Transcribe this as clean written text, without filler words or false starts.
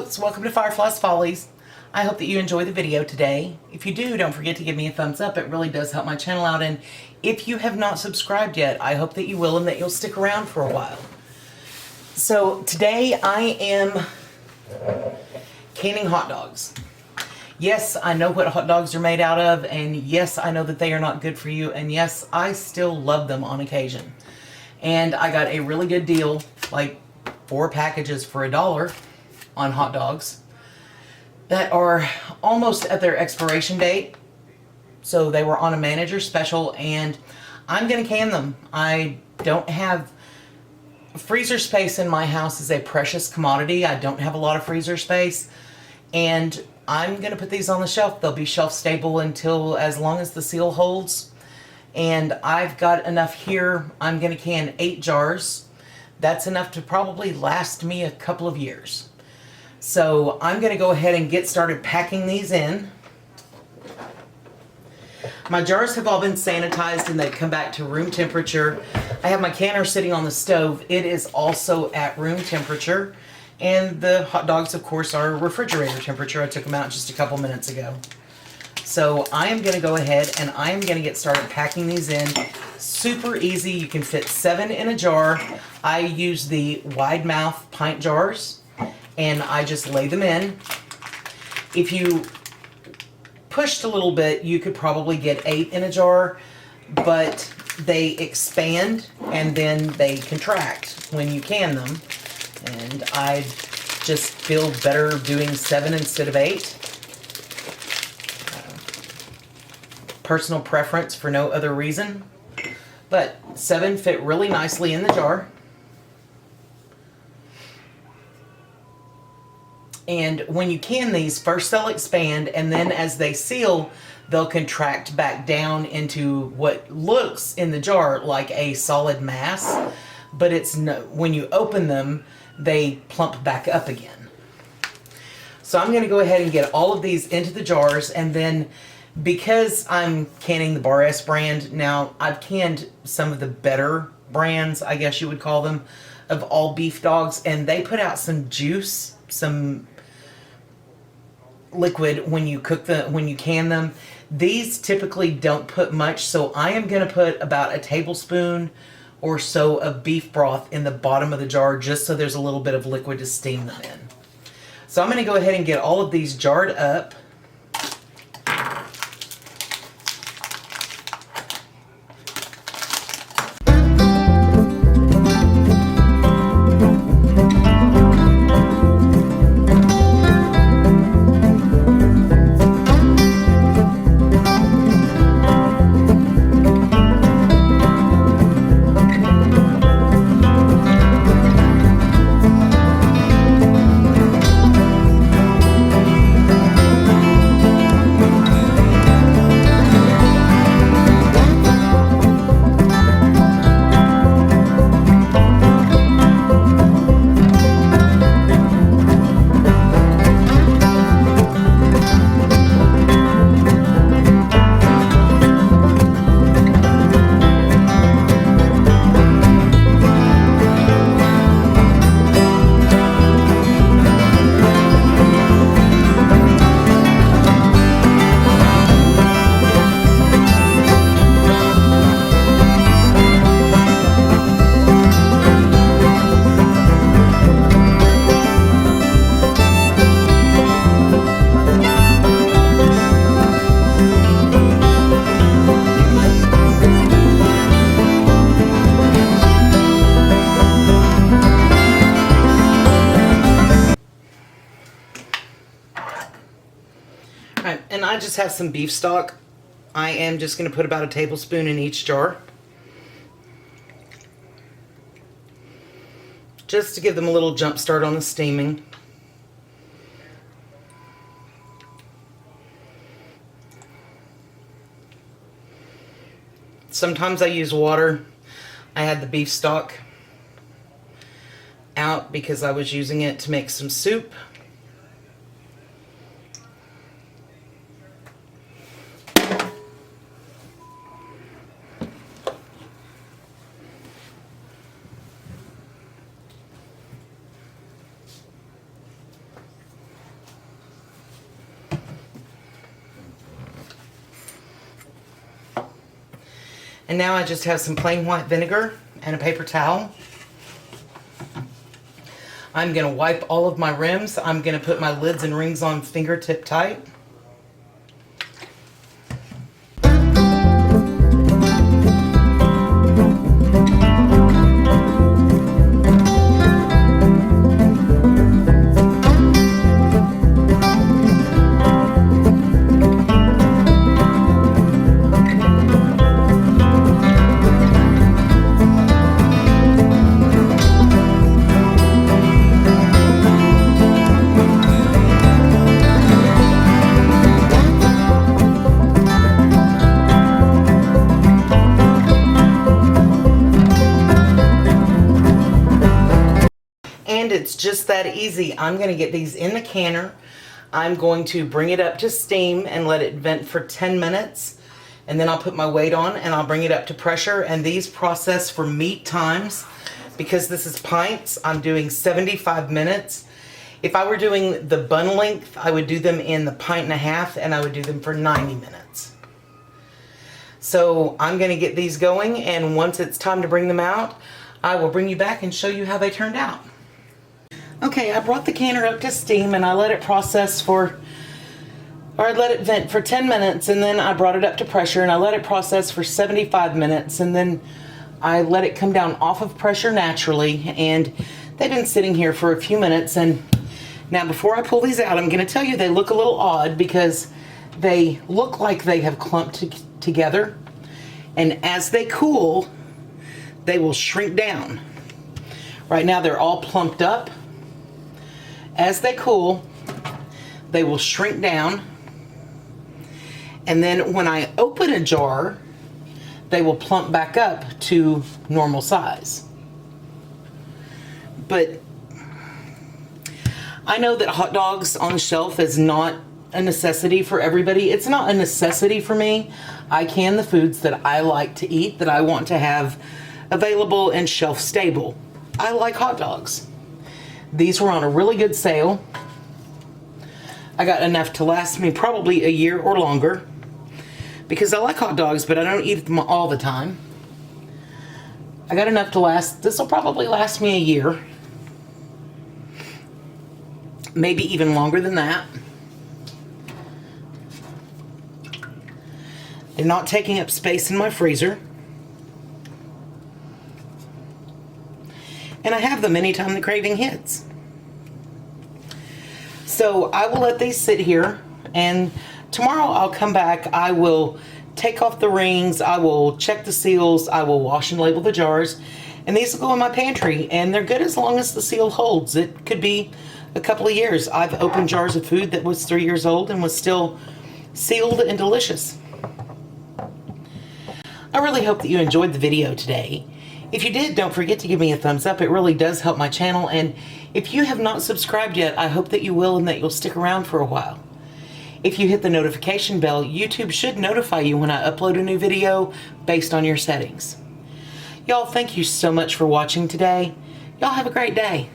folks, welcome to Fyreflye's Follies. I hope that you enjoy the video today. If you do, don't forget to give me a thumbs up. It really does help my channel out. And if you have not subscribed yet, I hope that you will and that you'll stick around for a while. So today I am canning hot dogs. Yes, I know what hot dogs are made out of, and yes, I know that they are not good for you, and yes, I still love them on occasion. And I got a really good deal, like 4 packages for $1 on hot dogs that are almost at their expiration date. So they were on a manager special, and I'm gonna can them. I don't have freezer space in my house. Is a precious commodity. I don't have a lot of freezer space, and I'm gonna put these on the shelf. They'll be shelf stable until as long as the seal holds. And I've got enough here. I'm gonna can 8 jars. That's enough to probably last me a couple of years. So I'm gonna go ahead and get started packing these in. My jars have all been sanitized and they've come back to room temperature. I have my canner sitting on the stove. It is also at room temperature. And the hot dogs, of course, are refrigerator temperature. I took them out just a couple minutes ago. So I am going to go ahead and I am going to get started packing these in. Super easy. You can fit 7 in a jar. I use the wide mouth pint jars and I just lay them in. If you pushed a little bit, you could probably get 8 in a jar, but they expand and then they contract when you can them. And I just feel better doing 7 instead of 8. Personal preference for no other reason. But 7 fit really nicely in the jar. And when you can these, first they'll expand, and then as they seal, they'll contract back down into what looks in the jar like a solid mass, but it's no, when you open them, they plump back up again. So I'm going to go ahead and get all of these into the jars, and then because I'm canning the Bar S brand, now I've canned some of the better brands, I guess you would call them, of all beef dogs, and they put out some juice, some liquid when you can them. These typically don't put much, so I am going to put about a tablespoon or so of beef broth in the bottom of the jar just so there's a little bit of liquid to steam them in. So I'm going to go ahead and get all of these jarred up. And I just have some beef stock. I am just going to put about a tablespoon in each jar, just to give them a little jump start on the steaming. Sometimes I use water. I had the beef stock out because I was using it to make some soup. And now I just have some plain white vinegar and a paper towel. I'm going to wipe all of my rims. I'm going to put my lids and rings on fingertip tight. And it's just that easy. I'm going to get these in the canner. I'm going to bring it up to steam and let it vent for 10 minutes. And then I'll put my weight on and I'll bring it up to pressure. And these process for meat times. Because this is pints, I'm doing 75 minutes. If I were doing the bun length, I would do them in the pint and a half, and I would do them for 90 minutes. So I'm going to get these going, and once it's time to bring them out, I will bring you back and show you how they turned out. Okay, I brought the canner up to steam and I let it process for, or I let it vent for 10 minutes, and then I brought it up to pressure and I let it process for 75 minutes, and then I let it come down off of pressure naturally, and they've been sitting here for a few minutes. And now before I pull these out, I'm going to tell you they look a little odd because they look like they have clumped together, and as they cool, they will shrink down. Right now they're all plumped up. As they cool, they will shrink down, and then when I open a jar, they will plump back up to normal size. But I know that hot dogs on the shelf is not a necessity for everybody. It's not a necessity for me. I can the foods that I like to eat, that I want to have available and shelf stable. I like hot dogs. These were on a really good sale. I got enough to last me probably a year or longer, because I like hot dogs, but I don't eat them all the time. I got enough to last, this will probably last me a year. Maybe even longer than that. They're not taking up space in my freezer. And I have them anytime the craving hits. So I will let these sit here, and tomorrow I'll come back. I will take off the rings, I will check the seals, I will wash and label the jars, and these will go in my pantry, and they're good as long as the seal holds. It could be a couple of years. I've opened jars of food that was 3 years old and was still sealed and delicious. I really hope that you enjoyed the video today. If you did, don't forget to give me a thumbs up. It really does help my channel. And if you have not subscribed yet, I hope that you will and that you'll stick around for a while. If you hit the notification bell, YouTube should notify you when I upload a new video based on your settings. Y'all, thank you so much for watching today. Y'all have a great day.